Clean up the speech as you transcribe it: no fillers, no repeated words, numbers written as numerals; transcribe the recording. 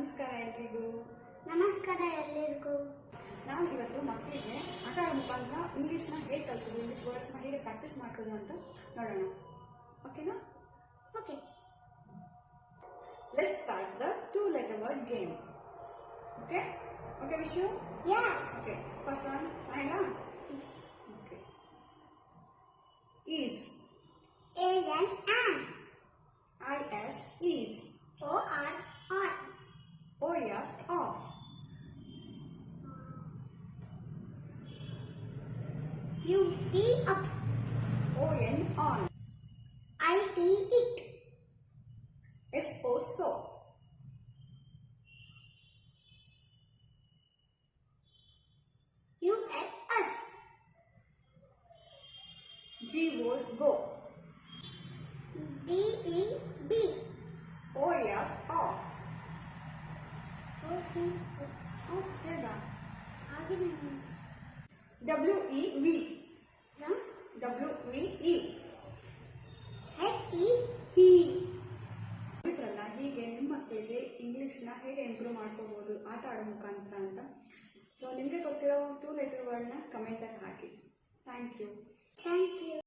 ನಮಸ್ಕಾರ ಎಲ್ರಿಗೂ. ನಮಸ್ಕಾರ ಎಲ್ಲರಿಗೂ. ನಾನು ಇವತ್ತು ಮಕ್ಕಳಿಗೆ ಆಟ ಆಡೋ ಮುಖಾಂತರ ಇಂಗ್ಲೀಷ್ನ ಹೇಗೆ ಕಲಿಸೋದು, ಇಂಗ್ಲೀಷ್ ವರ್ಡ್ಸ್ನ ಹೇಗೆ ಪ್ರಾಕ್ಟೀಸ್ ಮಾಡಿಸೋದು ಅಂತ ನೋಡೋಣ. ಓಕೆನಾ? Okay. Let's start the 2-letter word game. Okay? Okay, Vishu? Yes. Okay. First one, Naila? Okay. Is. A-N-N. I-S, is. O-R-R. O-F, off. U-P, up. O-N, on. I-T, it. S-O, so. U-S, us. G-O, go. B-E, B. O-F, off. O-C, so. Off, ಹೇಳಾ? ಆಗಿಲ್ಲ. W-E-V. W-E-E. H-E, he. ಇದ್ರಲ್ಲ, ಹೀಗೆ ನಿಮ್ಮ ಮಕ್ಕಳಿಗೆ ಇಂಗ್ಲೀಷ್ನ ಹೇಗೆ improve ಮಾಡ್ಕೋಬಹುದು ಆಟ ಆಡೋ ಮುಖಾಂತರ ಅಂತ. ಸೊ ನಿಮಗೆ ಗೊತ್ತಿರೋ 2-letter ವರ್ಡ್ನ ಕಮೆಂಟಲ್ಲಿ ಹಾಕಿ. Thank you. Thank you.